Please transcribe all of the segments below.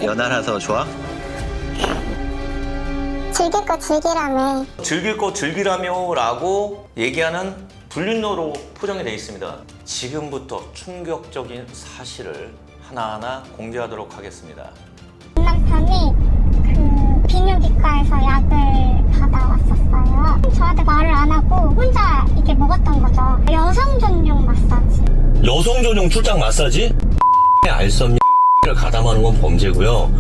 연하라서 좋아? 즐길 거 즐기라며. 즐길 거 즐기라며 라고 얘기하는 불륜노로 포장이 되어 있습니다. 지금부터 충격적인 사실을 하나하나 공개하도록 하겠습니다. 남편이 그 비뇨기과에서 약을 받아왔었어요. 저한테 말을 안 하고 혼자 이게 먹었던 거죠. 여성 전용 마사지. 여성 전용 출장 마사지? 알선미를 가담하는 건 범죄고요.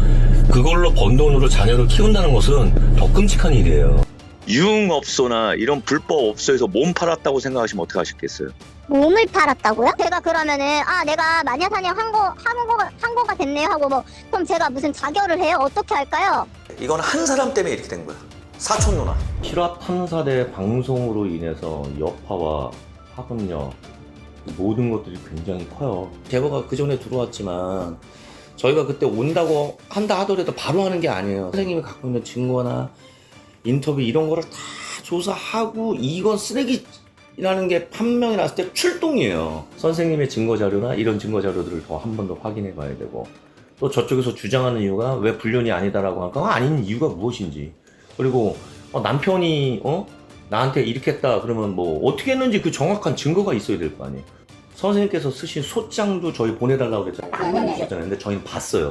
그걸로 번 돈으로 자녀를 키운다는 것은 더 끔찍한 일이에요. 유흥업소나 이런 불법 업소에서 몸 팔았다고 생각하시면 어떻게 하시겠어요? 몸을 팔았다고요? 제가 그러면은 내가 마녀사냥 항고가 됐네요 하고 뭐 그럼 제가 무슨 자결을 해요? 어떻게 할까요? 이건 한 사람 때문에 이렇게 된 거야. 사촌 누나. 실화 탐사대 방송으로 인해서 여파와 파급력 모든 것들이 굉장히 커요. 제보가 그 전에 들어왔지만 저희가 그때 온다고 한다 하더라도 바로 하는 게 아니에요. 선생님이 갖고 있는 증거나 인터뷰 이런 거를 다 조사하고 이건 쓰레기라는 게 판명이 났을 때 출동이에요. 선생님의 증거 자료나 이런 증거 자료들을 더 한 번 더 확인해 봐야 되고, 또 저쪽에서 주장하는 이유가 왜 불륜이 아니다라고 할까? 아닌 이유가 무엇인지, 그리고 남편이 나한테 이렇게 했다 그러면 뭐 어떻게 했는지 그 정확한 증거가 있어야 될 거 아니에요. 선생님께서 쓰신 소장도 저희 보내달라고 그랬잖아요. 근데 저희는 봤어요.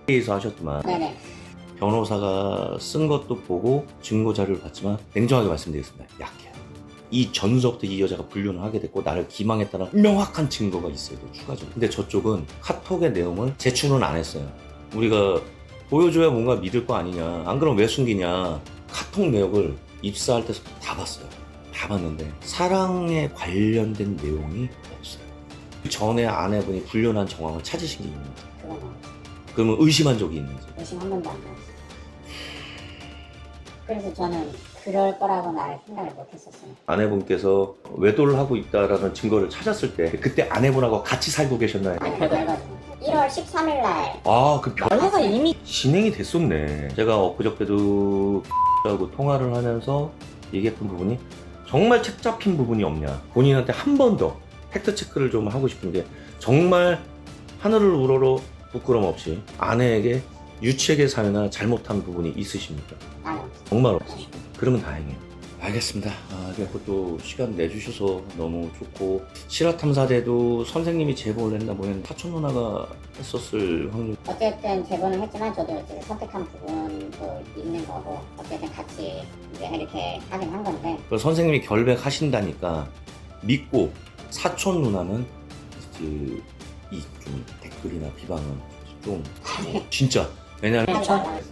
회의에서 하셨더만 변호사가 쓴 것도 보고 증거 자료를 봤지만 냉정하게 말씀드리겠습니다. 약해요. 이 전서부터 이 여자가 불륜을 하게 됐고 나를 기망했다는 명확한 증거가 있어야 돼요, 추가적으로. 근데 저쪽은 카톡의 내용을 제출은 안 했어요. 우리가 보여줘야 뭔가 믿을 거 아니냐, 안 그러면 왜 숨기냐. 카톡 내역을 입사할 때부터 다 봤어요. 다 봤는데 사랑에 관련된 내용이 없어요. 전에 아내분이 불륜한 정황을 찾으신 게 있는지, 그러면 의심한 적이 있는지. 의심 한 번도 안 나왔어요. 그래서 저는 그럴 거라고는 아예 생각을 못 했었어요. 아내분께서 외도를 하고 있다라는 증거를 찾았을 때 그때 아내분하고 같이 살고 계셨나요? 아니, 그게 아니거든요. 1월 13일 날 그 변호사가 이미 진행이 됐었네. 제가 엊그저께도 하고 통화를 하면서 얘기했던 부분이 정말 책 잡힌 부분이 없냐, 본인한테 한 번 더 팩트 체크를 좀 하고 싶은데 정말 하늘을 우러러 부끄럼 없이 아내에게 유책의 사유나 잘못한 부분이 있으십니까? 아니, 정말 없으십니까? 그러면 다행이에요. 알겠습니다. 그리고 또 시간 내주셔서 너무 좋고, 실화탐사대도 선생님이 제보를 했나 보면 사촌 누나가 했었을 확률. 어쨌든 제보는 했지만 저도 이제 선택한 부분도 있는 거고 어쨌든 같이 이제 이렇게 하긴 한 건데. 선생님이 결백하신다니까 믿고, 사촌 누나는 이 좀 댓글이나 비방은 좀 진짜, 왜냐면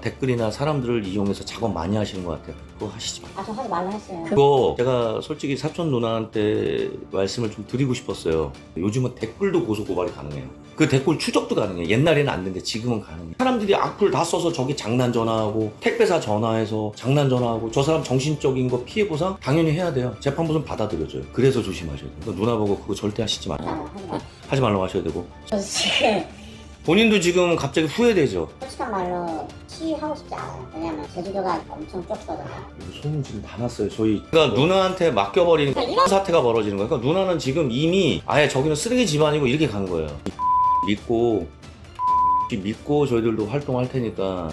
댓글이나 사람들을 이용해서 작업 많이 하시는 것 같아요. 그거 하시지 마세요. 저 하지 말라 했어요. 그거 제가 솔직히 사촌 누나한테 말씀을 좀 드리고 싶었어요. 요즘은 댓글도 고소 고발이 가능해요. 그 댓글 추적도 가능해요. 옛날에는 안 됐는데 지금은 가능해요. 사람들이 악플 다 써서 저기 장난 전화하고 택배사 전화해서 장난 전화하고 저 사람 정신적인 거 피해 보상 당연히 해야 돼요. 재판부는 받아들여줘요. 그래서 조심하셔야 돼요. 그러니까 누나 보고 그거 절대 하시지 말아요. 하지 말라고 하셔야 되고. 저 지금 본인도 지금 갑자기 후회되죠. 솔직한 말로 시위하고 싶지 않아요. 왜냐면 제주도가 엄청 좁거든요. 소문 지금 다 났어요. 그러니까 누나한테 맡겨버리는 이런 사태가 벌어지는 거예요. 그러니까 누나는 지금 이미 아예 저기는 쓰레기 집안이고 이렇게 간 거예요. 믿고 저희들도 활동할 테니까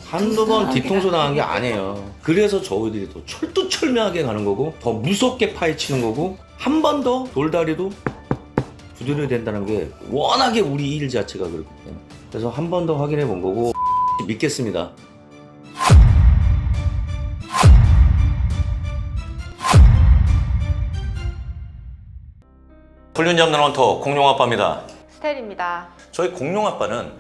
한두 번 뒤통수 당한 게 아니에요. 그래서 저희들이 더 철두철미하게 가는 거고 더 무섭게 파헤치는 거고, 한 번 더 돌다리도 두드려야 된다는 게 워낙에 우리 일 자체가 그렇기 때문에, 그래서 한 번 더 확인해 본 거고 믿겠습니다. 불륜 잡는 헌터 공룡아빠입니다. 스텔입니다. 저희 공룡아빠는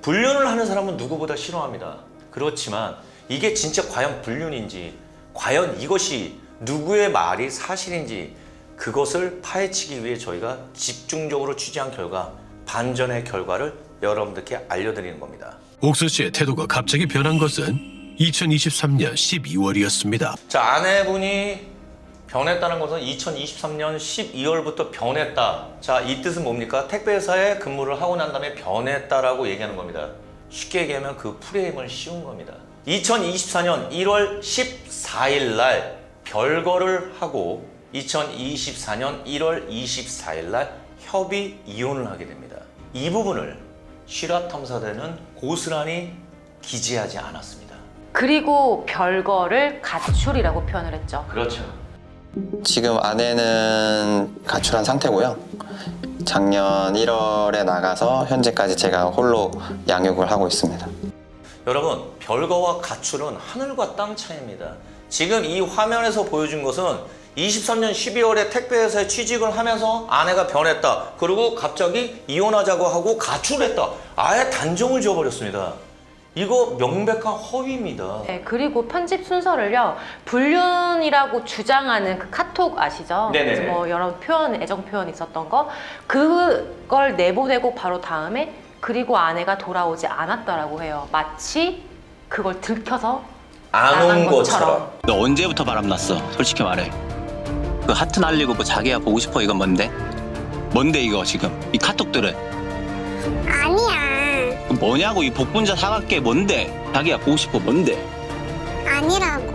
불륜을 하는 사람은 누구보다 싫어합니다. 그렇지만 이게 진짜 과연 불륜인지, 과연 이것이 누구의 말이 사실인지, 그것을 파헤치기 위해 저희가 집중적으로 취재한 결과 반전의 결과를 여러분들께 알려드리는 겁니다. 옥수 씨의 태도가 갑자기 변한 것은 2023년 12월이었습니다. 자, 아내분이 변했다는 것은 2023년 12월부터 변했다. 자, 이 뜻은 뭡니까? 택배회사에 근무를 하고 난 다음에 변했다라고 얘기하는 겁니다. 쉽게 얘기하면 그 프레임을 씌운 겁니다. 2024년 1월 14일 날 별거를 하고 2024년 1월 24일 날 협의 이혼을 하게 됩니다. 이 부분을 실화 탐사대는 고스란히 기재하지 않았습니다. 그리고 별거를 가출이라고 표현을 했죠. 그렇죠. 지금 아내는 가출한 상태고요. 작년 1월에 나가서 현재까지 제가 홀로 양육을 하고 있습니다. 여러분, 별거와 가출은 하늘과 땅 차이입니다. 지금 이 화면에서 보여준 것은 23년 12월에 택배회사에 취직을 하면서 아내가 변했다. 그리고 갑자기 이혼하자고 하고 가출했다. 아예 단정을 지어버렸습니다. 이거 명백한 허위입니다. 네, 그리고 편집 순서를요, 불륜이라고 주장하는 그 카톡 아시죠? 네네네. 그래서 뭐 여러 표현, 애정 표현이 있었던 거, 그걸 내보내고 바로 다음에 그리고 아내가 돌아오지 않았다라고 해요. 마치 그걸 들켜서 안 나간 온 것처럼. 너 언제부터 바람났어? 솔직히 말해. 그 하트 날리고 뭐 자기야 보고 싶어 이건 뭔데? 뭔데 이거 지금? 이 카톡들은? 아니야. 그 뭐냐고 이 복분자 사갈게 뭔데? 자기야 보고 싶어 뭔데? 아니라고.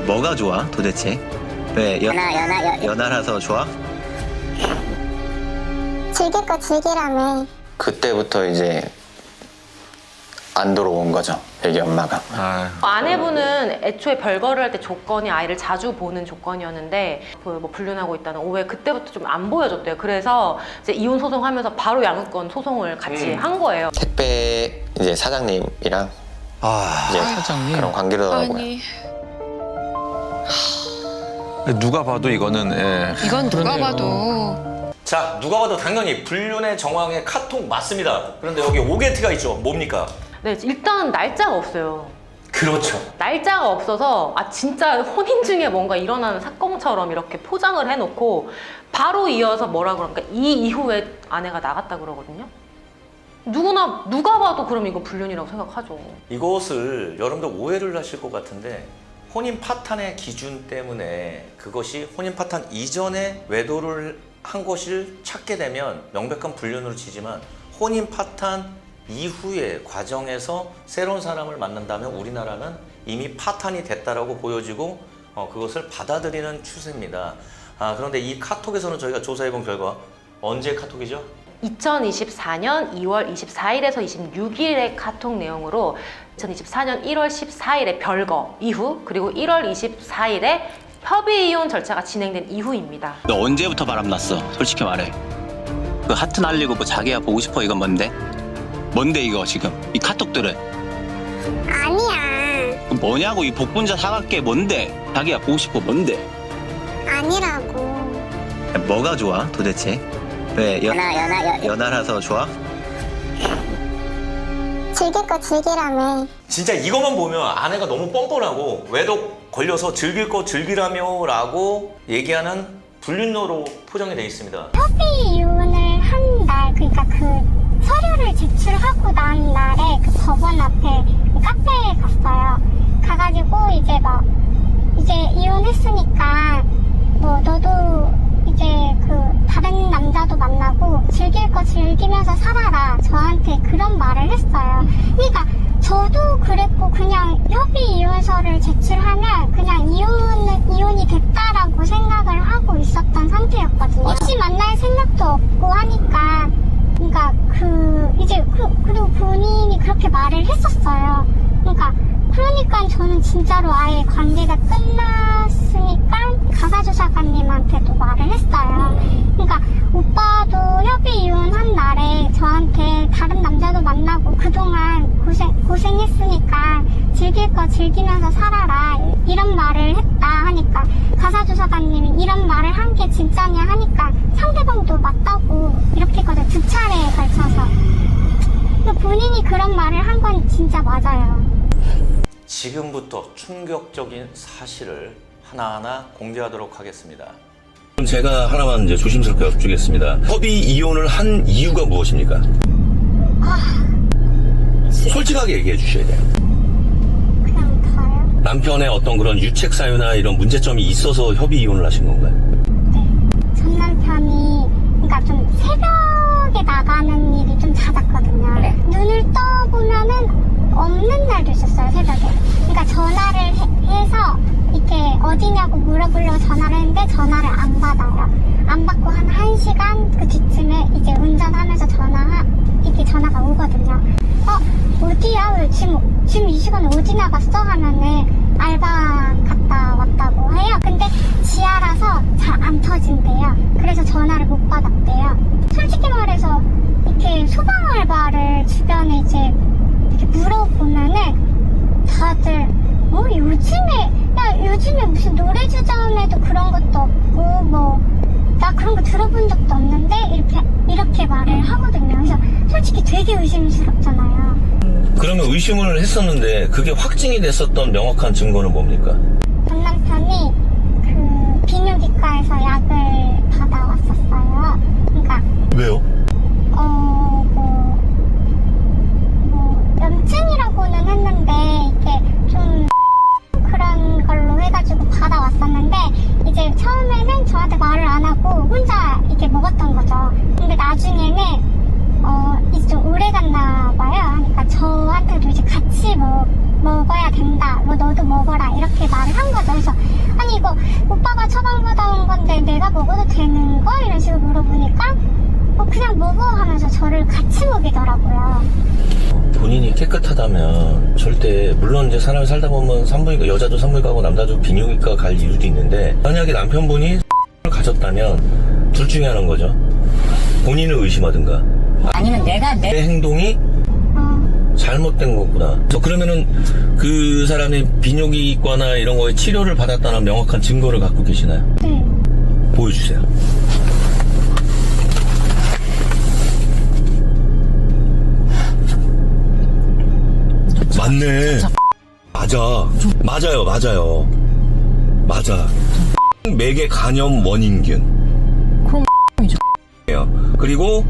뭐가 좋아 도대체? 왜 연하라서 좋아? 즐길 거 즐기라며. 그때부터 이제 안 들어온 거죠. 애기 엄마가. 아내분은 애초에 별거를 할 때 조건이 아이를 자주 보는 조건이었는데 뭐 불륜하고 있다는 오해 그때부터 좀 안 보여줬대요. 그래서 이제 이혼 소송하면서 바로 양육권 소송을 같이 한 거예요. 택배 이제 사장님이랑 이제 사장님. 그런 관계로 하고요. 누가 봐도 이거는 이건 누가 봐도 자, 누가 봐도 당연히 불륜의 정황의 카톡 맞습니다. 그런데 여기 오게티가 있죠. 뭡니까? 네, 일단 날짜가 없어요. 그렇죠. 날짜가 없어서 진짜 혼인 중에 뭔가 일어나는 사건처럼 이렇게 포장을 해놓고 바로 이어서 뭐라 그러니까 이 이후에 아내가 나갔다 그러거든요. 누가 봐도 그럼 이거 불륜이라고 생각하죠. 이것을 여러분들 오해를 하실 것 같은데 혼인 파탄의 기준 때문에 그것이 혼인 파탄 이전에 외도를 한 것을 찾게 되면 명백한 불륜으로 치지만 혼인 파탄 이후의 과정에서 새로운 사람을 만난다면 우리나라는 이미 파탄이 됐다라고 보여지고 그것을 받아들이는 추세입니다. 그런데 이 카톡에서는 저희가 조사해본 결과 언제 카톡이죠? 2024년 2월 24일에서 26일의 카톡 내용으로 2024년 1월 14일에 별거 이후 그리고 1월 24일에 협의 이혼 절차가 진행된 이후입니다. 너 언제부터 바람났어? 솔직히 말해. 그 하트 날리고 뭐 자기야 보고 싶어 이건 뭔데? 뭔데 이거 지금? 이 카톡들은? 아니야. 그 뭐냐고 이 복분자 사갈게 뭔데? 자기야 보고 싶어 뭔데? 아니라고. 뭐가 좋아 도대체? 왜 연하라서 좋아? 즐길 거 즐기라며. 진짜 이것만 보면 아내가 너무 뻔뻔하고 외도 걸려서 즐길 거 즐기라며 라고 얘기하는 불륜녀로 포장이 되어 있습니다. 협의 이혼을 한 날, 그러니까 그 서류를 제출하고 난 날에 그 법원 앞에 카페에 갔어요. 가가지고 이제 이혼했으니까 뭐 너도 이제 그 다른 남자도 만나고 즐길 거 즐기면서 살아라. 저한테 그런 말을 했어요. 그러니까 저도 그랬고 그냥 협의 이혼서를 제출하면 그냥 이혼이 됐다라고 생각을 하고 있었던 상태였거든요. 다시 만날 생각도 없고 하니까 그러니까 그리고 본인이 그렇게 말을 했었어요. 그러니까 저는 진짜로 아예 관계가 끝났으니까 가사조사관님한테도 말을 했어요. 그러니까 오빠도 협의 이혼한 날에 저한테 다른 남자도 만나고 그동안 고생했으니까 즐길 거 즐기면서 살아라 이런 말을 했다 하니까 가사조사관님이 이런 말을 한 게 진짜냐 하니까 상대방도 맞다고 이렇게 했거든요. 2차례에 걸쳐서. 본인이 그런 말을 한 건 진짜 맞아요. 지금부터 충격적인 사실을 하나하나 공개하도록 하겠습니다. 그럼 제가 하나만 이제 조심스럽게 여쭙겠습니다. 협의 이혼을 한 이유가 무엇입니까? 솔직하게 얘기해 주셔야 돼요. 그냥 저요? 남편의 어떤 그런 유책 사유나 이런 문제점이 있어서 협의 이혼을 하신 건가요? 네. 전 남편이 그러니까 좀 새벽에 나가는 일이 좀 잦았거든요. 네. 눈을 떠보면은 없는 날도 있었어요, 새벽에. 그러니까 전화를 해서 이렇게 어디냐고 물어보려고 전화를 했는데 전화를 안 받아요. 안 받고 한 1시간 그 뒤쯤에 이제 운전하면서 이렇게 전화가 오거든요. 어디야? 왜 지금 이 시간에 어디 나갔어? 하면은 알바 갔다 왔다고 해요. 근데 지하라서 잘 안 터진대요. 그래서 전화를 못 받았대요. 솔직히 말해서 이렇게 소방 알바를 주변에 이제 이렇게 물어보면은 다들 요즘에 무슨 노래주점에도 그런 것도 없고 나 그런 거 들어본 적도 없는데 이렇게 말을 하거든요. 그래서 솔직히 되게 의심스럽잖아요. 그러면 의심을 했었는데 그게 확증이 됐었던 명확한 증거는 뭡니까? 전 남편이 그 비뇨기과에서 약을 받아왔었어요. 그러니까 왜요? 염증이라고는 했는데 이게 좀 그런 걸로 해가지고 받아왔었는데 이제 처음에는 저한테 말을 안 하고 혼자 이렇게 먹었던 거죠. 근데 나중에는 이제 좀 오래 갔나 봐요. 그러니까 저한테도 이제 같이 먹어야 된다. 너도 먹어라 이렇게 말을 한 거죠. 그래서 아니 이거 오빠가 처방받아온 건데 내가 먹어도 되는 거? 이런 식으로 물어보니까 그냥 먹어 하면서 저를 같이 먹이더라고요. 본인이 깨끗하다면 절대 물론 이제 사람이 살다 보면 산부인과 여자도 산부인과 가고 남자도 비뇨기과 갈 이유도 있는데 만약에 남편분이 를 가졌다면 둘 중에 하나인 거죠. 본인을 의심하든가 아니면 내가 내 행동이 잘못된 거구나. 그러면은 그 사람이 비뇨기과나 이런 거에 치료를 받았다는 명확한 증거를 갖고 계시나요? 네. 보여주세요. 맞네. 맞아. 매개 간염 원인균. 그리고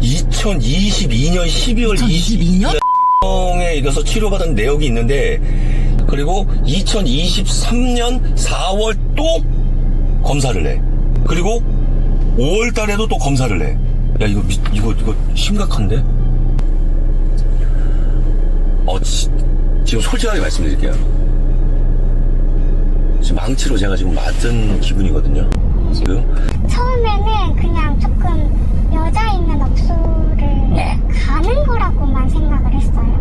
2022년 12월 22년에 이어서 치료받은 내역이 있는데 그리고 2023년 4월 또 검사를 해. 그리고 5월 달에도 또 검사를 해. 야 이거 심각한데? 지금 솔직하게 말씀드릴게요. 지금 망치로 제가 지금 맞은 기분이거든요. 지금 처음에는 그냥 조금 여자 있는 업소를 가는 거라고만 생각을 했어요.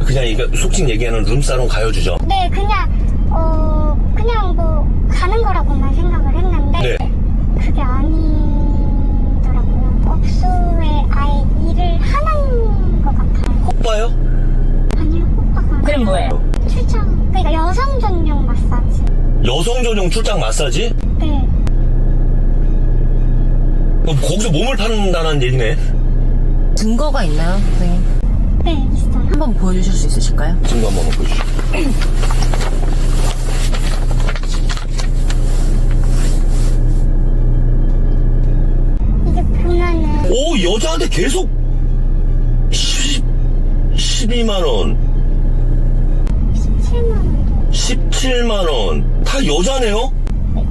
그냥 이거 속칭 얘기하는 룸사롱 가요주죠. 네, 그냥 가는 거라고만 생각을 했는데 그게 아니더라고요. 업소에 아예 일을 하는 것 같아요. 오빠요? 아니요, 오빠가. 그럼 뭐예요? 출장, 그러니까 여성 전용 마사지. 여성 전용 출장 마사지? 네. 거기서 몸을 파는다는 얘기네. 증거가 있나요, 선생님? 네, 있어요. 한번 보여주실 수 있으실까요? 증거 한번 보여주시죠. 이게 보면은 오, 여자한테 계속 12만원, 17만 원. 17만원. 다 여자네요?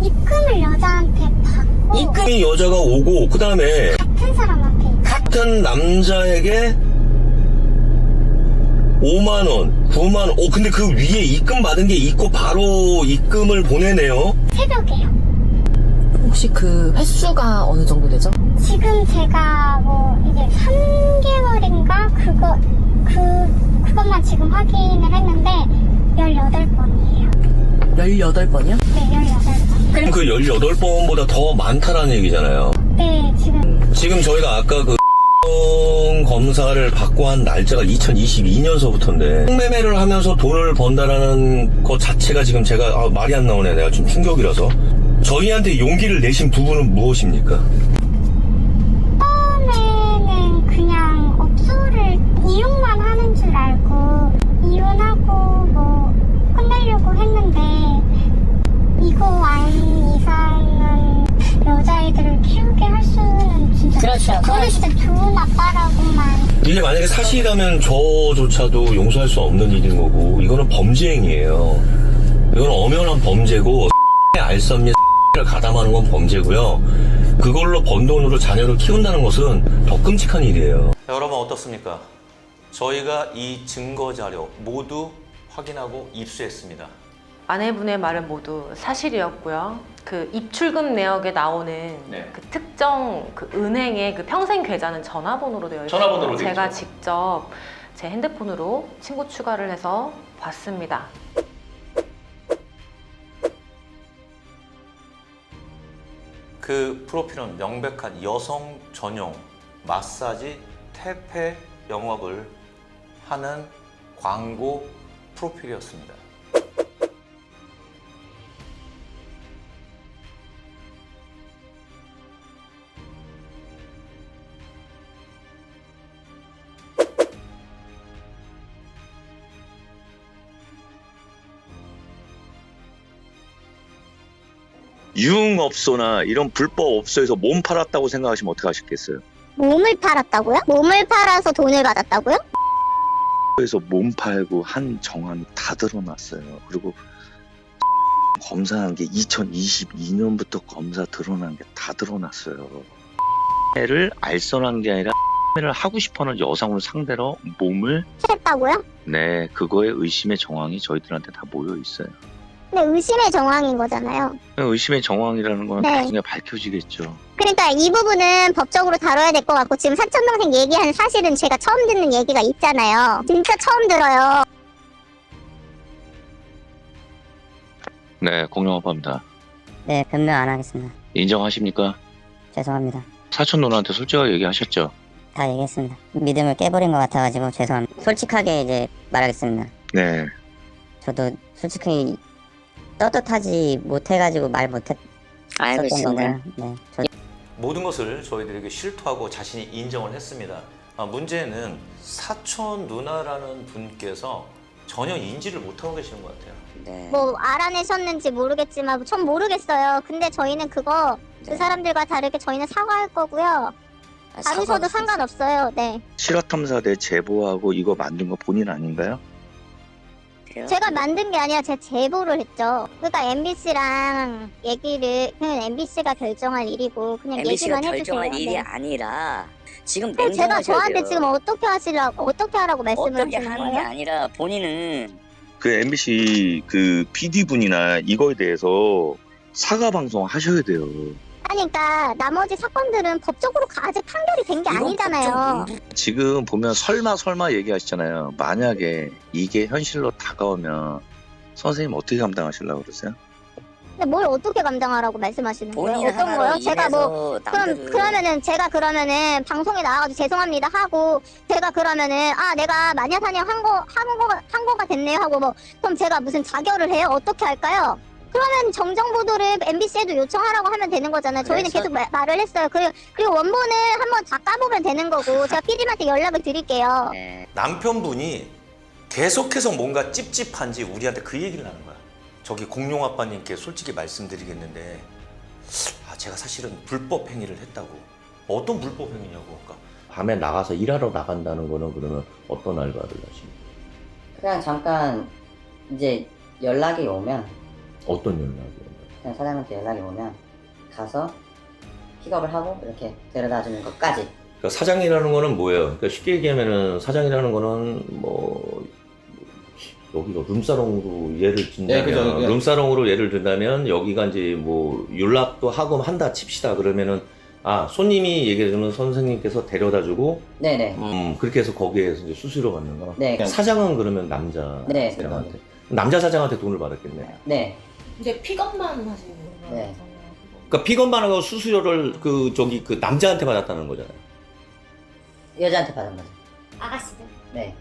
입금을 여자한테 받고 입금이 여자가 오고, 그 다음에 같은 사람한테 같은 남자에게 5만원, 9만원. 근데 그 위에 입금 받은 게 있고 바로 입금을 보내네요? 새벽에요. 혹시 그 횟수가 어느 정도 되죠? 지금 제가 이게 3개월인가 그것만 지금 확인을 했는데 18번이에요. 18번이요? 네, 18번. 그럼 그 18번보다 더 많다라는 얘기잖아요. 네, 지금 저희가 아까 그 검사를 받고 한 날짜가 2022년서부터인데 성매매를 하면서 돈을 번다라는 것 자체가 지금 제가 말이 안 나오네. 내가 좀 충격이라서. 저희한테 용기를 내신 부분은 무엇입니까? 처음에는 그냥 업소를 이용만 하는 줄 알고 이혼하고 끝내려고 했는데 이거 아닌 이상은 여자애들을 키우게 할 수는 진짜 그렇죠. 저는 진짜 좋은 아빠라고만. 이게 만약에 사실이라면 저조차도 용서할 수 없는 일인 거고 이거는 범죄 행위예요. 이건 엄연한 범죄고 알선미 를 가담하는 건 범죄고요. 그걸로 번 돈으로 자녀를 키운다는 것은 더 끔찍한 일이에요. 여러분 어떻습니까? 저희가 이 증거 자료 모두 확인하고 입수했습니다. 아내분의 말은 모두 사실이었고요. 그 입출금 내역에 나오는 그 특징 특정 그 은행의 그 평생 계좌는 전화번호로 되어 있어요. 전화번호로 되어 제가 있죠. 직접 제 핸드폰으로 친구 추가를 해서 봤습니다. 그 프로필은 명백한 여성 전용 마사지 퇴폐 영업을 하는 광고 프로필이었습니다. 유흥업소나 이런 불법 업소에서 몸 팔았다고 생각하시면 어떻게 하시겠어요? 몸을 팔았다고요? 몸을 팔아서 돈을 받았다고요? 그래서 몸 팔고 한 정황이 다 드러났어요. 그리고 검사한 게 2022년부터 검사 드러난 게 다 드러났어요. 를 알선한 게 아니라 를 하고 싶어하는 여성을 상대로 몸을 했다고요? 네, 그거에 의심의 정황이 저희들한테 다 모여 있어요. 근데 의심의 정황인 거잖아요. 의심의 정황이라는 건 네. 나중에 밝혀지겠죠. 그러니까 이 부분은 법적으로 다뤄야 될 것 같고 지금 사촌동생 얘기한 사실은 제가 처음 듣는 얘기가 있잖아요. 진짜 처음 들어요. 네, 공룡아빠입니다. 네, 변명 안 하겠습니다. 인정하십니까? 죄송합니다. 사촌 누나한테 솔직하게 얘기하셨죠? 다 얘기했습니다. 믿음을 깨버린 것 같아가지고 죄송합니다. 솔직하게 이제 말하겠습니다. 네. 저도 솔직히 떳떳하지 못해가지고 말 못했었던 거고요. 네, 모든 것을 저희들에게 실토하고 자신이 인정을 했습니다. 문제는 사촌 누나라는 분께서 전혀 인지를 못하고 계시는 것 같아요. 네. 뭐 알아내셨는지 모르겠지만 전 모르겠어요. 근데 저희는 그거 그 사람들과 다르게 저희는 사과할 거고요. 다루셔도 상관없어요. 네. 실화탐사대 제보하고 이거 만든 거 본인 아닌가요? 제가 만든 게 아니라 제가 제보를 했죠. 그러니까 MBC랑 얘기를 그냥 MBC가 결정할 일이고 그냥 얘기만 해주세요. 네. 아니라 지금 그럼 제가 저한테 지금 어떻게 하라고 말씀을 하시는 거예요? 아니라 본인은 그 MBC 그 PD분이나 이거에 대해서 사과 방송 하셔야 돼요. 아니 그러니까 나머지 사건들은 법적으로 아직 판결이 된 게 아니잖아요. 지금 보면 설마 얘기하시잖아요. 만약에 이게 현실로 다가오면 선생님 어떻게 감당하시려고 그러세요? 근데 뭘 어떻게 감당하라고 말씀하시는 거예요? 어떤 거요? 제가 뭐 그러면은 제가 그러면은 방송에 나와가지고 죄송합니다 하고 제가 그러면은 내가 마녀사냥 한 거가 됐네요 하고 뭐 그럼 제가 무슨 자결을 해요? 어떻게 할까요? 그러면 정정 보도를 MBC에도 요청하라고 하면 되는 거잖아요. 저희는 계속 말을 했어요. 그리고 원본을 한번 다 까보면 되는 거고 제가 PD님한테 연락을 드릴게요. 남편분이 계속해서 뭔가 찝찝한지 우리한테 그 얘기를 하는 거야. 저기 공룡 아빠님께 솔직히 말씀드리겠는데 제가 사실은 불법 행위를 했다고. 어떤 불법 행위냐고. 그러니까 밤에 나가서 일하러 나간다는 거는 그러면 어떤 알바를 하십니까? 그냥 잠깐 이제 연락이 오면 어떤 연락이 오나요? 그냥 사장님한테 연락이 오면 가서 픽업을 하고 이렇게 데려다 주는 것까지. 그러니까 사장이라는 거는 뭐예요? 그러니까 쉽게 얘기하면은 사장이라는 거는 뭐 여기가 룸사롱으로 예를 든다면 네, 그죠. 룸사롱으로 예를 든다면 여기가 이제 뭐 연락도 하고 한다 칩시다. 그러면은 손님이 얘기해주면 선생님께서 데려다주고 네네. 그렇게 해서 거기에서 이제 수수료 받는 거. 네. 사장은 그러면 남자 네. 사장한테 남자 사장한테 돈을 받았겠네. 네. 근데 픽업만 하시는 거예요? 네. 그러니까 픽업만 하고 수수료를 그 남자한테 받았다는 거잖아요. 여자한테 받은 거죠. 아가씨들. 네.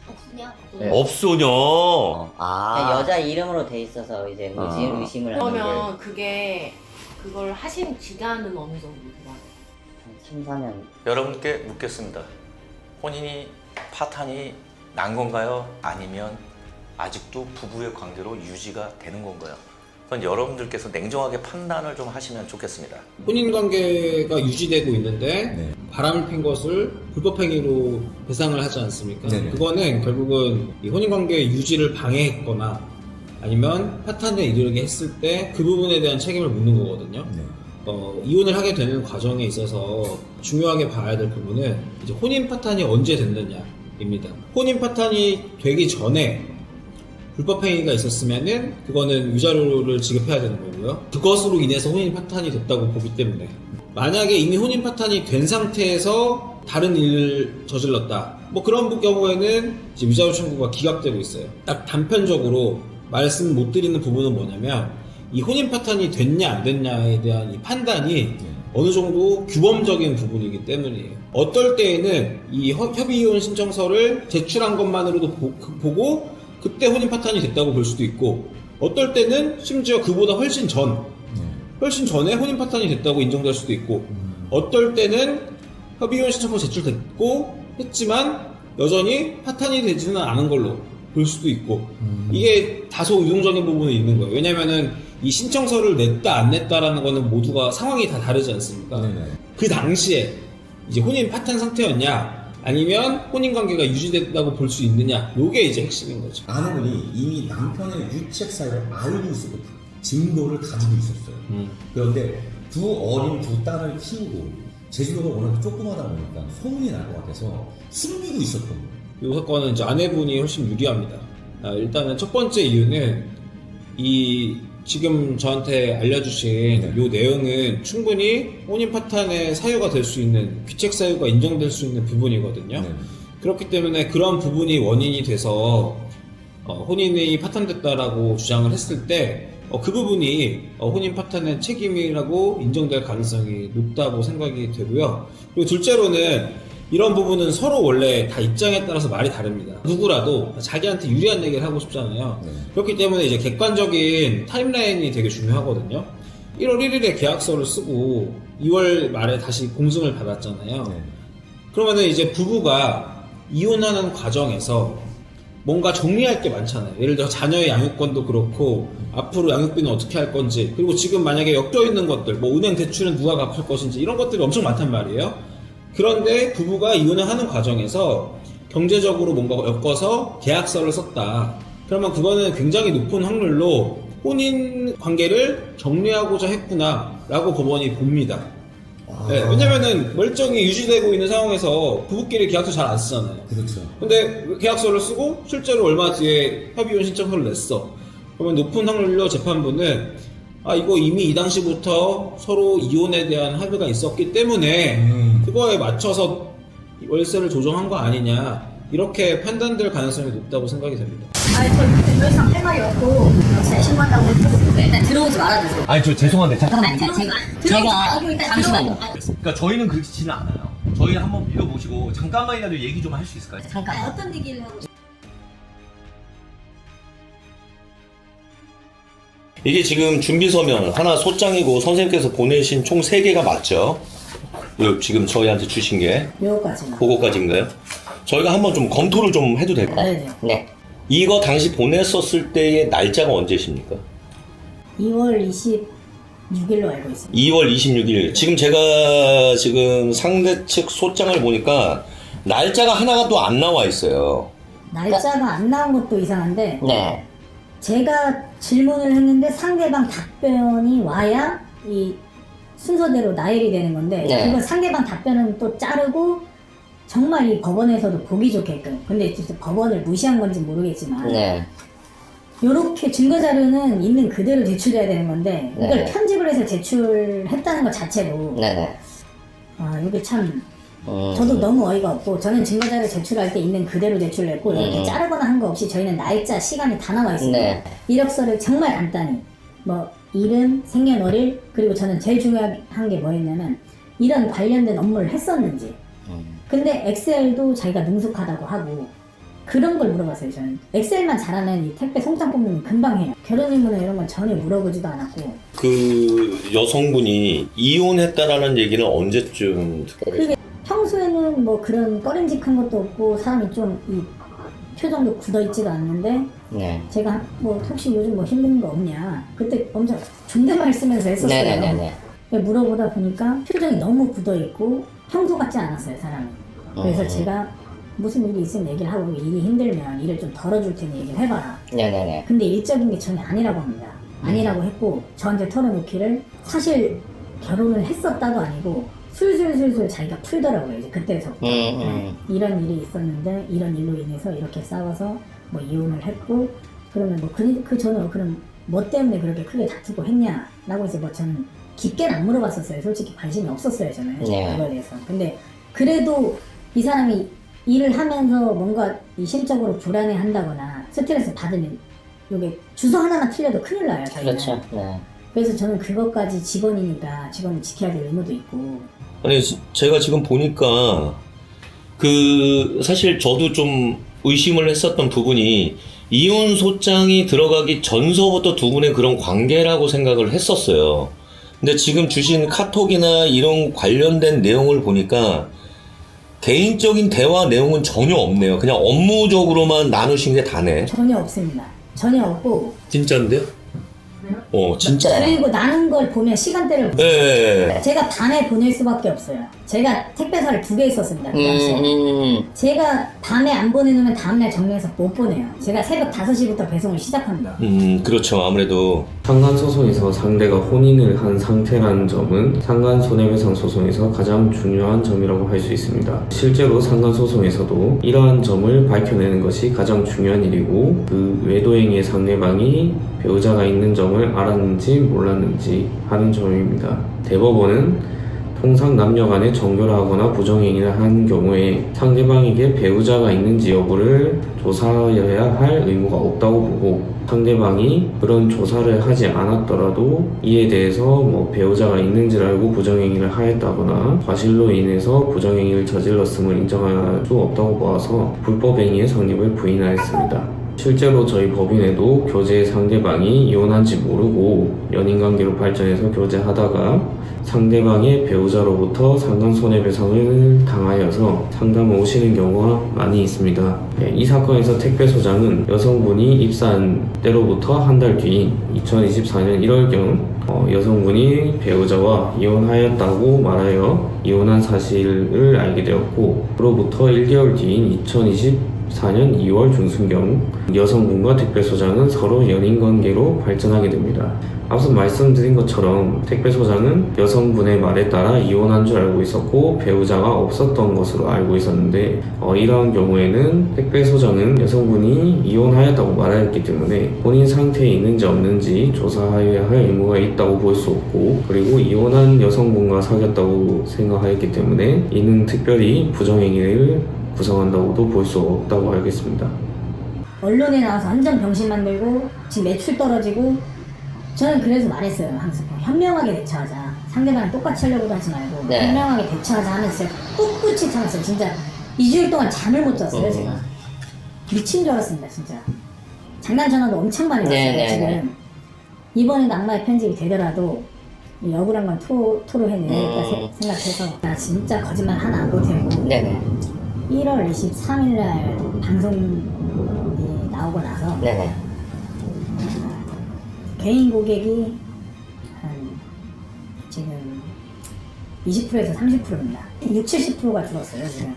없으냐? 네. 업소녀. 그냥 여자 이름으로 돼 있어서 이제 의심을 하는 게 그러면 그걸 하신 기간은 어느 정도 돼요? 한 3, 4년. 여러분께 묻겠습니다. 혼인이 파탄이 난 건가요? 아니면 아직도 부부의 관계로 유지가 되는 건가요? 그건 여러분들께서 냉정하게 판단을 좀 하시면 좋겠습니다. 혼인 관계가 유지되고 있는데 바람을 핀 것을 불법행위로 배상을 하지 않습니까? 네네. 그거는 결국은 이 혼인 관계 유지를 방해했거나 아니면 파탄에 이르게 했을 때 그 부분에 대한 책임을 묻는 거거든요. 이혼을 하게 되는 과정에 있어서 중요하게 봐야 될 부분은 이제 혼인 파탄이 언제 됐느냐입니다. 혼인 파탄이 되기 전에 불법 행위가 있었으면은 그거는 위자료를 지급해야 되는 거고요. 그것으로 인해서 혼인 파탄이 됐다고 보기 때문에 만약에 이미 혼인 파탄이 된 상태에서 다른 일을 저질렀다. 뭐 그런 경우에는 이제 위자료 청구가 기각되고 있어요. 딱 단편적으로 말씀 못 드리는 부분은 뭐냐면 이 혼인 파탄이 됐냐 안 됐냐에 대한 이 판단이 어느 정도 규범적인 부분이기 때문이에요. 어떨 때에는 이 협의이혼 신청서를 제출한 것만으로도 보고 그때 혼인 파탄이 됐다고 볼 수도 있고 어떨 때는 심지어 그보다 훨씬 전에 혼인 파탄이 됐다고 인정될 수도 있고 어떨 때는 협의이혼 신청서 제출됐고 했지만 여전히 파탄이 되지는 않은 걸로 볼 수도 있고 이게 다소 유동적인 부분이 있는 거예요. 왜냐면은 이 신청서를 냈다 안 냈다라는 거는 모두가 상황이 다 다르지 않습니까? 그 당시에 이제 혼인 파탄 상태였냐 아니면 혼인 관계가 유지됐다고 볼 수 있느냐 요게 이제 핵심인 거죠. 아내분이 이미 남편의 유책 사유를 알고 있었고 증거를 가지고 있었어요. 그런데 두 딸을 키우고 제주도가 워낙 조그마다 보니까 소문이 날 것 같아서 숨기고 있었던 거예요. 이 사건은 이제 아내분이 훨씬 유리합니다. 일단은 첫 번째 이유는 이 지금 저한테 알려주신 요 내용은 충분히 혼인 파탄의 사유가 될 수 있는 귀책 사유가 인정될 수 있는 부분이거든요. 그렇기 때문에 그런 부분이 원인이 돼서 혼인이 파탄됐다라고 주장을 했을 때 그 부분이 혼인 파탄의 책임이라고 인정될 가능성이 높다고 생각이 되고요. 그리고 둘째로는 이런 부분은 서로 원래 다 입장에 따라서 말이 다릅니다. 누구라도 자기한테 유리한 얘기를 하고 싶잖아요. 그렇기 때문에 이제 객관적인 타임라인이 되게 중요하거든요. 1월 1일에 계약서를 쓰고 2월 말에 다시 공증을 받았잖아요. 그러면은 이제 부부가 이혼하는 과정에서 뭔가 정리할 게 많잖아요. 예를 들어 자녀의 양육권도 그렇고 앞으로 양육비는 어떻게 할 건지 그리고 지금 만약에 엮여 있는 것들 뭐 은행 대출은 누가 갚을 것인지 이런 것들이 엄청 많단 말이에요. 그런데 부부가 이혼을 하는 과정에서 경제적으로 뭔가 엮어서 계약서를 썼다. 그러면 그거는 굉장히 높은 확률로 혼인 관계를 정리하고자 했구나라고 법원이 봅니다. 네, 왜냐면은 멀쩡히 유지되고 있는 상황에서 부부끼리 계약서 잘 안 쓰잖아요. 그렇죠. 근데 계약서를 쓰고 실제로 얼마 뒤에 협의이혼 신청서를 냈어. 그러면 높은 확률로 재판부는 이거 이미 이 당시부터 서로 이혼에 대한 합의가 있었기 때문에 그거에 맞춰서 월세를 조정한 거 아니냐 이렇게 판단될 가능성이 높다고 생각이 됩니다. 저 더 이상 할 말이 없고 제가 신고한다고 일단 들어오지 말아주세요. 아니 저 죄송한데 잠깐만요. 제가 잠시만요. 그러니까 저희는 그렇지는 않아요. 저희 한번 믿어보시고 잠깐만이라도 얘기 좀 할 수 있을까요? 잠깐 어떤 얘기를 하고 이게 지금 준비서면 하나 소장이고 선생님께서 보내신 총 3개가 맞죠? 요 지금 저희한테 주신 게 요거까지만. 그거까지인가요? 저희가 한번 좀 검토를 좀 해도 될까요? 네. 이거 당시 보냈었을 때의 날짜가 언제십니까? 2월 26일로 알고 있습니다. 2월 26일. 지금 제가 지금 상대 측 소장을 보니까 날짜가 하나가 또 안 나와 있어요. 날짜가 안 나온 것도 이상한데 네. 제가 질문을 했는데 상대방 답변이 와야 이 순서대로 나열이 되는 건데 네. 그거 상대방 답변은 또 자르고 정말 이 법원에서도 보기 좋게끔 근데 진짜 법원을 무시한 건지 모르겠지만 네. 요렇게 증거자료는 있는 그대로 제출해야 되는 건데 이걸 네. 편집을 해서 제출했다는 것 자체로 네네. 이게 참 저도 너무 어이가 없고 저는 증거자료 제출할 때 있는 그대로 제출했고 이렇게 자르거나 한 거 없이 저희는 날짜, 시간이 다 나와 있습니다. 네. 이력서를 정말 간단히 뭐 이름, 생년월일 그리고 저는 제일 중요한 게 뭐였냐면 이런 관련된 업무를 했었는지 근데 엑셀도 자기가 능숙하다고 하고 그런 걸 물어봤어요. 저는 엑셀만 잘하면 이 택배 송장 뽑는 건 금방 해요. 결혼 의무나 이런 건 전혀 물어보지도 않았고 그 여성분이 이혼했다라는 얘기는 언제쯤 그게 평소에는 뭐 그런 꺼림직한 것도 없고 사람이 좀 이 표정도 굳어있지도 않는데 네. 제가 뭐 혹시 요즘 뭐 힘든 거 없냐 그때 엄청 존댓말 쓰면서 했었어요. 네네네. 물어보다 보니까 표정이 너무 굳어있고 평소 같지 않았어요 사람이. 그래서 제가 무슨 일이 있으면 얘기를 하고 일이 힘들면 일을 좀 덜어줄 테니 얘기를 해봐라. 네네네. 근데 일적인 게 전혀 아니라고 합니다. 아니라고 했고 저한테 털어놓기를 사실 결혼을 했었다도 아니고 술술술술 자기가 풀더라고요. 이제 그때서부터 이런 일이 있었는데 이런 일로 인해서 이렇게 싸워서 뭐 이혼을 했고 그러면 뭐 저는 그럼 뭐 때문에 그렇게 크게 다투고 했냐라고 해서 뭐 저는 깊게는 안 물어봤었어요. 솔직히 관심이 없었어요 저는 그거에 대해서. 근데 그래도 이 사람이 일을 하면서 뭔가 이 심적으로 불안해한다거나 스트레스 받으면 이게 주소 하나만 틀려도 큰일 나요. 저희는. 그렇죠. 네. 그래서 저는 그것까지 직원이니까 직원을 지켜야 될 의무도 있고. 아니 제가 지금 보니까 사실 저도 좀 의심을 했었던 부분이 이혼 소장이 들어가기 전서부터 두 분의 그런 관계라고 생각을 했었어요. 근데 지금 주신 카톡이나 이런 관련된 내용을 보니까 개인적인 대화 내용은 전혀 없네요. 그냥 업무적으로만 나누신 게 다네. 전혀 없습니다. 전혀 없고. 진짜인데요? 진짜. 그리고 나눈 걸 보면 시간대를 네. 제가 밤에 보낼 수밖에 없어요. 제가 택배사를 2개 있었습니다. 그 당시에. 제가 밤에 안 보내놓으면 다음날 정리해서 못 보내요. 제가 새벽 5시부터 배송을 시작합니다. 그렇죠. 아무래도 상간소송에서 상대가 혼인을 한 상태라는 점은 상간손해배상 소송에서 가장 중요한 점이라고 할 수 있습니다. 실제로 상간소송에서도 이러한 점을 밝혀내는 것이 가장 중요한 일이고 그 외도행위의 상대방이 배우자가 있는 점을 알았는지 몰랐는지 하는 점입니다. 대법원은 통상 남녀 간에 정교를 하거나 부정행위를 한 경우에 상대방에게 배우자가 있는지 여부를 조사해야 할 의무가 없다고 보고 상대방이 그런 조사를 하지 않았더라도 이에 대해서 뭐 배우자가 있는지를 알고 부정행위를 하였다거나 과실로 인해서 부정행위를 저질렀음을 인정할 수 없다고 보아서 불법행위의 성립을 부인하였습니다. 실제로 저희 법인에도 교제의 상대방이 이혼한지 모르고 연인관계로 발전해서 교제하다가 상대방의 배우자로부터 상간손해배상을 당하여서 상담을 오시는 경우가 많이 있습니다. 이 사건에서 택배소장은 여성분이 입사한 때로부터 한 달 뒤인 2024년 1월경 여성분이 배우자와 이혼하였다고 말하여 이혼한 사실을 알게 되었고 그로부터 1개월 뒤인 2024년 2월 중순경 여성분과 택배소장은 서로 연인관계로 발전하게 됩니다. 앞서 말씀드린 것처럼 택배소장은 여성분의 말에 따라 이혼한 줄 알고 있었고 배우자가 없었던 것으로 알고 있었는데 이러한 경우에는 택배소장은 여성분이 이혼하였다고 말하였기 때문에 본인 상태에 있는지 없는지 조사해야 할 의무가 있다고 볼 수 없고 그리고 이혼한 여성분과 사귀었다고 생각하였기 때문에 이는 특별히 부정행위를 구성한다고도 볼 수 없다고 알겠습니다. 언론에 나와서 완전 병신 만들고 지금 매출 떨어지고 저는 그래서 말했어요. 항상 현명하게 대처하자. 상대방을 똑같이 하려고도 하지 말고 현명하게 대처하자 하면서 제가 꿋꿋이 참았어요. 진짜 2주일 동안 잠을 못 잤어요. 제가 미친 줄 알았습니다. 진짜 장난 전화도 엄청 많이 왔어요. 지금 이번에도 악마의 편집이 되더라도 이 억울한 건 토로해내야겠다 생각해서 나 진짜 거짓말 하나 안 보태고 1월 23일날 방송이 나오고 나서 개인 고객이 한 지금 20%에서 30%입니다. 60-70%가 줄었어요 지금.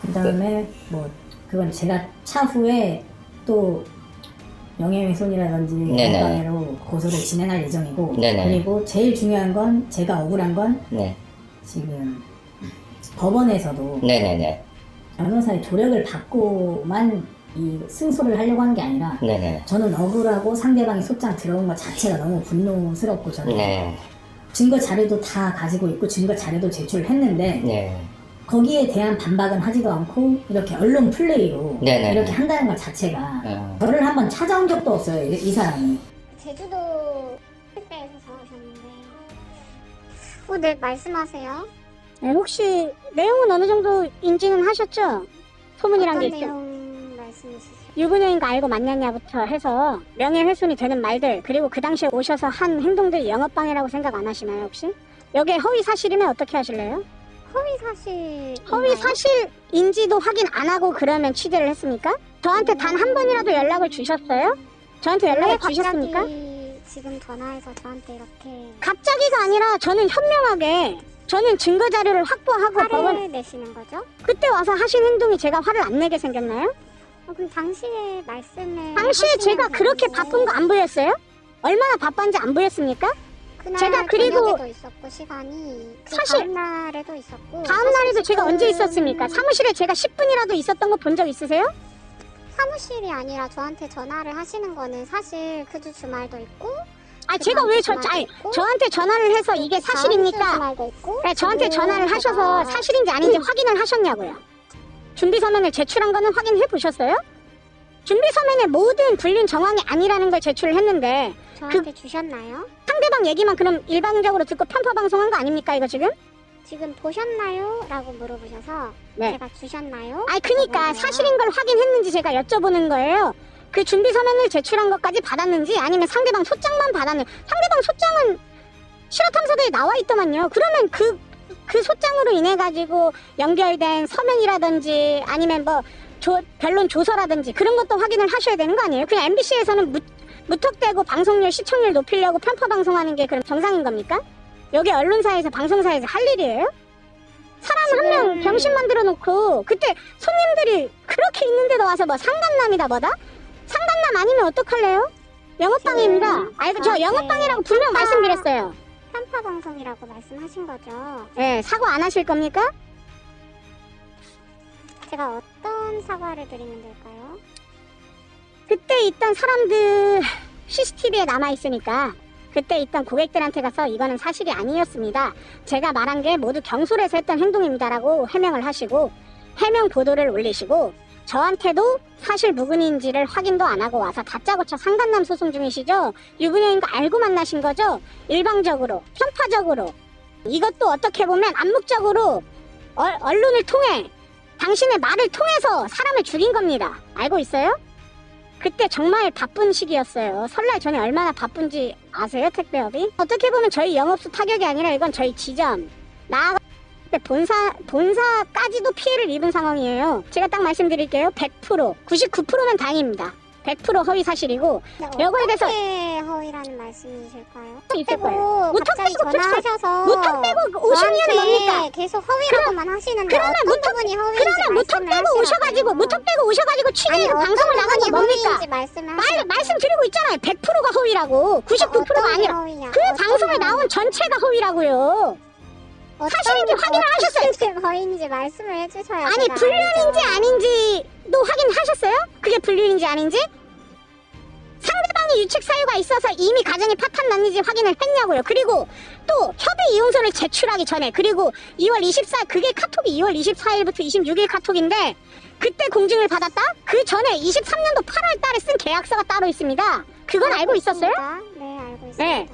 그 다음에 뭐 그건 제가 차후에 또 명예훼손이라든지 공방해로 고소를 진행할 예정이고 그리고 제일 중요한 건 제가 억울한 건 지금 법원에서도 변호사의 조력을 받고만 이 승소를 하려고 하는 게 아니라 저는 억울하고 상대방이 소장 들어온 것 자체가 너무 분노스럽고 저는 증거 자료도 다 가지고 있고 증거 자료도 제출했는데 거기에 대한 반박은 하지도 않고 이렇게 언론 플레이로 이렇게 한다는 것 자체가 저를 한번 찾아온 적도 없어요. 이 사람이. 제주도 택배에서 사오셨는데 네 말씀하세요. 네, 혹시 내용은 어느 정도 인지는 하셨죠? 소문이란 게 어떤 있죠. 내용 말씀이시죠? 유부녀인 거 알고 만났냐부터 해서 명예훼손이 되는 말들 그리고 그 당시에 오셔서 한 행동들 영업방해라고 생각 안 하시나요 혹시? 여기에 허위 사실이면 어떻게 하실래요? 허위 사실인지도 확인 안 하고 그러면 취재를 했습니까? 저한테 단 한 번이라도 연락을 주셨어요? 저한테 연락을 주셨습니까? 지금 전화해서 저한테 이렇게 갑자기가 아니라 저는 현명하게 저는 증거 자료를 확보하고 화를 내시는 거죠? 그때 와서 하신 행동이 제가 화를 안 내게 생겼나요? 그럼 당시에 말씀을 당시에 제가 그렇게 바쁜 거 안 보였어요? 얼마나 바쁜지 안 보였습니까? 제가 그리고 저녁에도 있었고 시간이 사실 다음 날에도 있었고 다음 날에도 제가 언제 있었습니까? 사무실에 제가 10분이라도 있었던 거 본 적 있으세요? 사무실이 아니라 저한테 전화를 하시는 거는 사실 그 주 주말도 있고. 아 제가 왜 저한테 전화를 해서 이게 사실입니까? 네, 저한테 전화를 하셔서 사실인지 아닌지 확인을 하셨냐고요. 준비 서면을 제출한 거는 확인해 보셨어요? 준비 서면에 모든 불륜 정황이 아니라는 걸 제출을 했는데 저한테 주셨나요? 상대방 얘기만 그럼 일방적으로 듣고 편파 방송한 거 아닙니까 이거 지금? 지금 보셨나요? 라고 물어보셔서 네. 제가 주셨나요? 그니까 사실인 걸 확인했는지 제가 여쭤보는 거예요. 그 준비 서면을 제출한 것까지 받았는지 아니면 상대방 소장만 받았는지. 상대방 소장은 실화탐사대에 나와 있더만요. 그러면 그 소장으로 인해 가지고 연결된 서면이라든지 아니면 뭐 변론 조서라든지 그런 것도 확인을 하셔야 되는 거 아니에요? 그냥 MBC에서는 무턱대고 방송률 시청률 높이려고 편파 방송하는 게 그럼 정상인 겁니까? 여기 언론사에서 방송사에서 할 일이에요? 사람 한 명 병신 만들어 놓고 그때 손님들이 그렇게 있는데도 와서 뭐 상간남이다 뭐다? 상간남 아니면 어떡할래요? 영업방해입니다. 저 영업방해라고 분명 말씀드렸어요. 편파 방송이라고 말씀하신 거죠? 네, 사과 안 하실 겁니까? 제가 어떤 사과를 드리면 될까요? 그때 있던 사람들 CCTV에 남아있으니까 그때 있던 고객들한테 가서 이거는 사실이 아니었습니다. 제가 말한 게 모두 경솔해서 했던 행동입니다라고 해명을 하시고 해명 보도를 올리시고 저한테도 사실 무근인지를 확인도 안 하고 와서 다짜고짜 상간남 소송 중이시죠? 유부녀인 거 알고 만나신 거죠? 일방적으로, 편파적으로. 이것도 어떻게 보면 암묵적으로 언론을 통해 당신의 말을 통해서 사람을 죽인 겁니다. 알고 있어요? 그때 정말 바쁜 시기였어요. 설날 전에 얼마나 바쁜지 아세요? 택배업이? 어떻게 보면 저희 영업소 타격이 아니라 이건 저희 지점 나아가 본사까지도 피해를 입은 상황이에요. 제가 딱 말씀드릴게요. 100%, 99%면 다행입니다. 100% 허위 사실이고 요거에 대해서 어떻게 허위라는 말씀이실까요? 있을 거예요. 갑자기 전화하셔서 무턱 빼고 오신 이유는 뭡니까? 계속 허위라고만 하시는데 그러면 어떤 부분이 허위인지 그러면 무턱 빼고 오셔가지고 취재해서 방송을 나간 게 뭡니까? 말씀드리고 있잖아요. 100%가 허위라고. 99%가 아니라 그 방송에 나온 전체가 허위라고요. 사실인지 확인을 하셨어요? 허위인지 말씀을 해주셔야 아니 불륜인지 아닌지도 확인하셨어요? 그게 불륜인지 아닌지? 상대방이 유책 사유가 있어서 이미 가정이 파탄 났는지 확인을 했냐고요. 그리고 또 협의 이혼서를 제출하기 전에 그리고 2월 24일 그게 카톡이 2월 24일부터 26일 카톡인데 그때 공증을 받았다? 그 전에 23년도 8월 달에 쓴 계약서가 따로 있습니다. 그건 알고 있었어요? 네, 알고 있습니다. 네.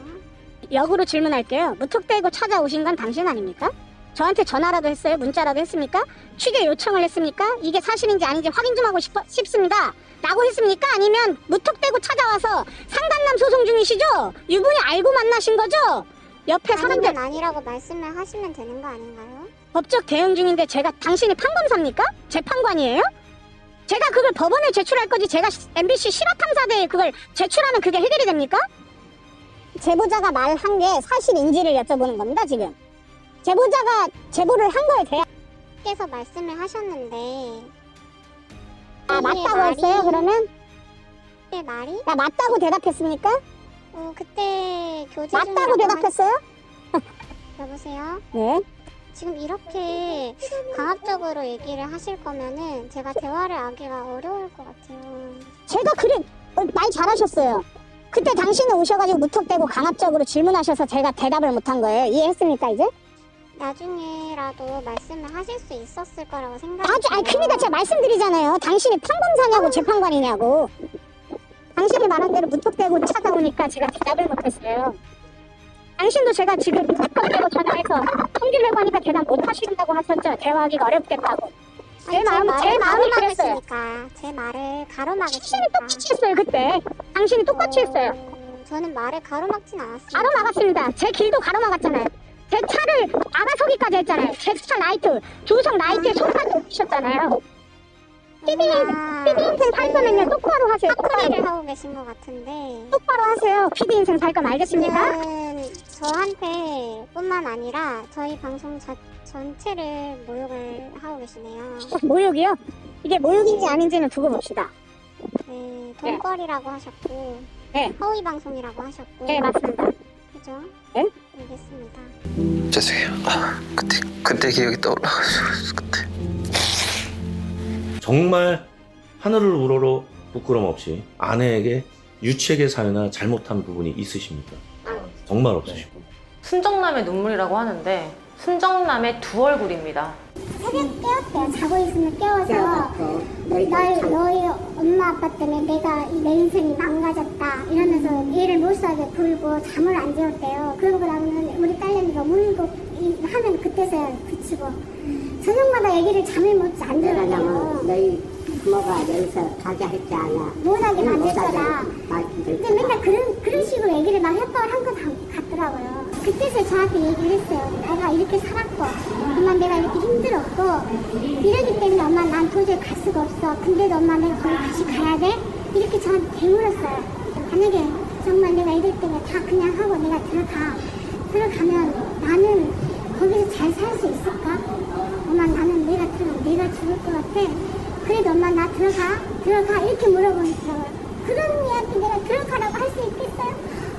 역으로 질문할게요. 무턱대고 찾아오신 건 당신 아닙니까? 저한테 전화라도 했어요? 문자라도 했습니까? 취재 요청을 했습니까? 이게 사실인지 아닌지 확인 좀 하고 싶습니다. 라고 했습니까? 아니면 무턱대고 찾아와서 상간남 소송 중이시죠? 유부녀 알고 만나신 거죠? 옆에 사람들 아니라고 말씀을 하시면 되는 거 아닌가요? 법적 대응 중인데 제가 당신이 판검사입니까? 재판관이에요? 제가 그걸 법원에 제출할 거지 제가 MBC 실화탐사대에 그걸 제출하면 그게 해결이 됩니까? 제보자가 말한 게 사실인지를 여쭤보는 겁니다, 지금. 제보자가 제보를 한 거에 대한 께서 말씀을 하셨는데 맞다고 했어요, 그러면? 그때 말이? 맞다고 대답했습니까? 그때 교제 맞다고 대답했어요? 여보세요? 네. 지금 이렇게 강압적으로 얘기를 하실 거면은 제가 대화를 하기가 어려울 것 같아요. 제가 말 잘하셨어요. 그때 당신은 오셔가지고 무턱대고 강압적으로 질문하셔서 제가 대답을 못한 거예요. 이해했습니까, 이제? 나중에라도 말씀을 하실 수 있었을 거라고 생각해요. 그러니까 제가 말씀드리잖아요. 당신이 판검사냐고 재판관이냐고. 당신이 말한 대로 무턱대고 찾아오니까 제가 대답을 못했어요. 당신도 제가 지금 무턱대고 전화해서 통지려고 하니까 대답 못하신다고 하셨죠. 대화하기가 어렵겠다고. 제 마음이 그랬어요. 제 말을 가로막으시니까. 당신이 똑같이 했어요, 그때. 당신이 똑같이 했어요. 저는 말을 가로막진 않았습니다. 가로막았습니다. 제 길도 가로막았잖아요. 제 차를 알아서기까지 했잖아요. 제 차 라이트, 조성 라이트에 손까지 올리셨잖아요. PD 인생 살 거면요, 똑바로 하세요. 사투리를 하고 계신 것 같은데. 똑바로 하세요. PD 인생 살 거면 알겠습니까? 저한테 뿐만 아니라 저희 방송 전체를 모욕을 하고 계시네요. 모욕이요? 이게 모욕인지 아닌지는 두고 봅시다. 네, 돈벌이라고 하셨고, 네. 허위 방송이라고 하셨고. 네, 맞습니다. 그죠? 네? 알겠습니다. 죄송해요. 그때 기억이 떠올라가지고 그때. 정말 하늘을 우러러 부끄럼 없이 아내에게 유책의 사유나 잘못한 부분이 있으십니까? 정말 없으시고. 순정남의 눈물이라고 하는데 순정남의 두 얼굴입니다. 새벽 깨웠대요. 자고 있으면 깨워서 너희 엄마 아빠 때문에 내가 내 인생이 망가졌다 이러면서 얘를 못살게 굴고 잠을 안 재웠대요. 그러고 나면 우리 딸내미가 울고 하면 그때서야 그치고 저녁마다 애기를 잠을 못 안 재워요. 너희 부모가 여기서 가게 했지 않아? 못하게 만들 거다. 근데 맨날 그런 식으로 얘기를 막 협박을 한 것 같더라고요. 그때서 저한테 얘기를 했어요. 내가 이렇게 살았고, 엄마 내가 이렇게 힘들었고, 이러기 때문에 엄마 난 도저히 갈 수가 없어. 근데도 엄마 내가 거기 다시 가야 돼? 이렇게 저한테 되물었어요. 만약에 정말 내가 이럴 때문에 다 그냥 하고 내가 들어가면 나는 거기서 잘 살 수 있을까? 엄마 나는 내가 들어가면 내가 죽을 것 같아. 그래도 엄마 나 들어가 이렇게 물어보더라고요. 그런 이야기 내가 들어가라고 할 수 있겠어요?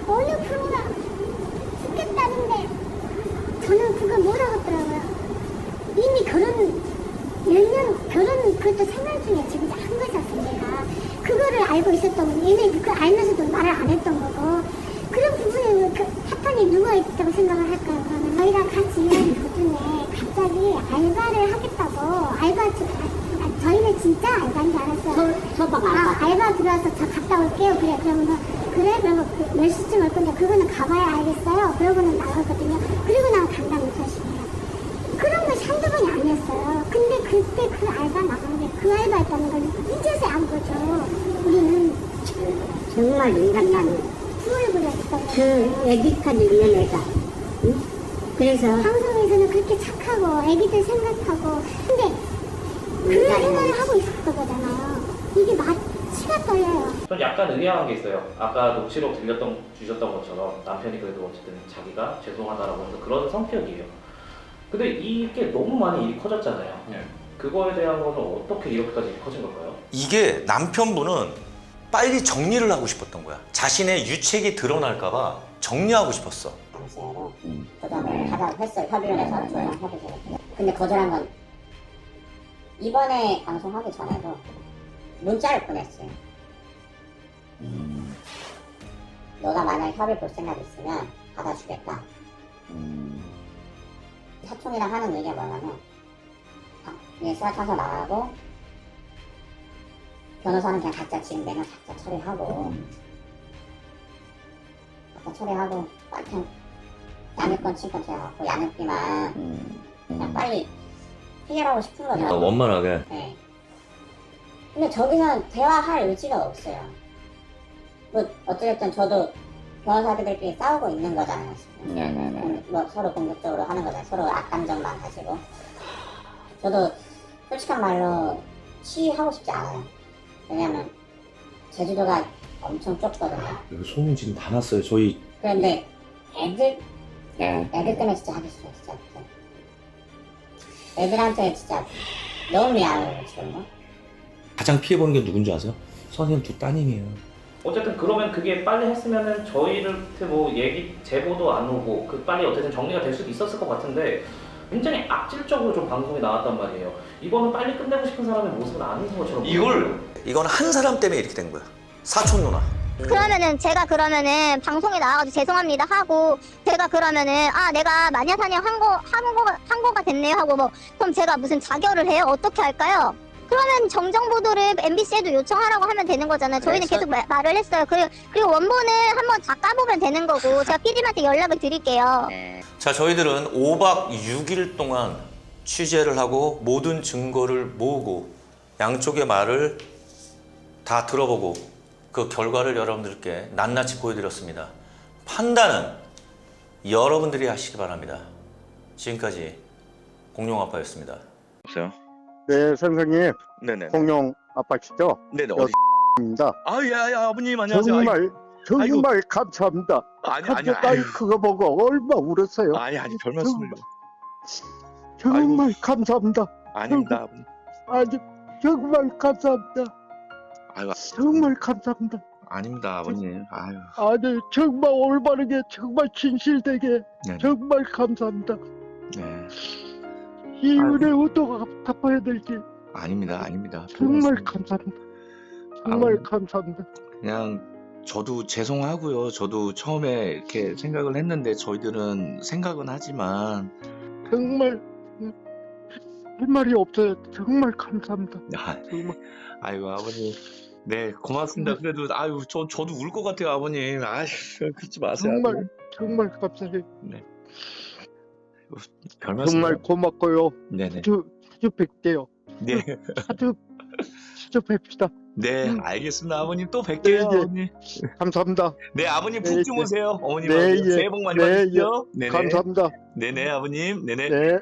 어느 부모가 죽겠다는데 저는 그걸 못 하겠더라고요. 이미 결혼 그것도 생활 중에 지금 한 거잖아요. 내가 그거를 알고 있었던 거고 얘네 그걸 알면서도 말을 안 했던 거고 그런 부분에 파탄이 누가 있다고 생각을 할까요? 그러면 저희가 같이 일하는 도중에 갑자기 알바를 하겠다고 저희는 진짜 알바인 줄 알았어요. 알바 들어와서 저 갔다 올게요. 그러면 그러면 몇 시쯤 올 건데 그거는 가봐야 알겠어요. 그러고는 나가거든요. 그리고 나면 간다는 소식이에요. 그런 것이 한두 번이 아니었어요. 근데 그때 그 알바 나간 게 그 알바였다는 걸 이제서야 안 거죠. 우리는 정말 인간만 후회부렸던 그 애기까지 있는 애가 응? 그래서 방송에서는 그렇게 착하고 애기들 생각하고 근데 그런 생각을 하고 있었던 거잖아요. 이게 치가 떨려요. 전 약간 의아한 게 있어요. 아까 녹취록 주셨던 것처럼 남편이 그래도 어쨌든 자기가 죄송하다라고 해서 그런 성격이에요. 근데 이게 너무 많이 일이 커졌잖아요. 그거에 대한 거는 어떻게 이렇게까지 일이 커진 걸까요? 이게 남편분은 빨리 정리를 하고 싶었던 거야. 자신의 유책이 드러날까봐 정리하고 싶었어. 당시에는 도전을 하자고 했어요. 협의를 해서 저희랑 협의를 했어요. 근데 거절한 건 이번에 방송하기 전에도 문자를 보냈어요. 너가 만약 협의 볼 생각 있으면 받아주겠다. 사촌이랑 하는 얘기가 뭐냐면 수사 타서 나가고 변호사는 그냥 각자 진행되면 각자 처리하고 그냥 양육권 친권 제어하고 양육비만 그냥 빨리 해결하고 싶은 거죠. 원만하게. 네. 근데 저기서 대화할 의지가 없어요. 뭐 어쨌든 저도 변호사들끼리 싸우고 있는 거잖아요. 뭐 서로 공격적으로 하는 거잖아요. 서로 악감정만 가지고. 저도 솔직한 말로 시위하고 싶지 않아요. 왜냐면 제주도가 엄청 좁거든요. 소문 지금 다 났어요. 저희. 그런데 애들 때문에 진짜 하기 싫어요. 진짜. 애들한테 진짜 너무 미안해요 지금. 가장 피해보는 게 누군지 아세요? 선생님 두 따님이에요. 어쨌든 그러면 그게 빨리 했으면은 저희한테 뭐 얘기 제보도 안 오고 그 빨리 어쨌든 정리가 될 수도 있었을 것 같은데 굉장히 악질적으로 좀 방송이 나왔단 말이에요. 이거는 빨리 끝내고 싶은 사람의 모습은 아닌 것처럼. 이건 한 사람 때문에 이렇게 된 거야. 사촌 누나. 그러면은 제가 방송에 나와가지고 죄송합니다 하고 제가 내가 마녀사냥 한 거가 됐네요 하고 뭐 그럼 제가 무슨 자결을 해요? 어떻게 할까요? 그러면 정정 보도를 MBC에도 요청하라고 하면 되는 거잖아요. 저희는 계속 말을 했어요. 그리고 원본을 한번 다 까보면 되는 거고 제가 PD님한테 연락을 드릴게요. 자, 저희들은 5박 6일 동안 취재를 하고 모든 증거를 모으고 양쪽의 말을 다 들어보고 그 결과를 여러분들께 낱낱이 보여드렸습니다. 판단은 여러분들이 하시기 바랍니다. 지금까지 공룡아빠였습니다. 없어요? 네, 선생님. 네네. 공룡 아빠시죠? 네네. 입니다. 아버님 안녕하세요. 정말 감사합니다. 갑자기 그거 보고 얼마 울었어요. 아니 별 말씀을요. 정말 감사합니다. 아닙니다 아버님. 아니 정말 감사합니다. 정말 감사합니다. 아닙니다 아버님. 아니 정말 올바르게 정말 진실되게 정말 감사합니다. 네. 이 은혜 어떻게 갚아야 될지 아닙니다. 정말 감사합니다. 정말 감사합니다. 그냥 저도 죄송하고요. 저도 처음에 이렇게 생각을 했는데 저희들은 생각은 하지만 정말 할 말이 없어요. 정말 감사합니다. 정말. 아이고 아버님 네 고맙습니다. 그래도 아유 저도 울 것 같아요 아버님. 아유 그러지 마세요. 아버님. 정말 감사해요. 네. 별 말씀. 정말 고맙고요. 네네. 자주 뵐게요. 네. 자주 뵙시다. 네 알겠습니다 아버님. 또 뵐게요 아버님. 감사합니다. 네 아버님 네, 푹 주무세요. 어머님 네, 예. 새해 복 많이 네, 받으십시오. 예. 네네. 감사합니다. 네네 아버님. 네네. 네.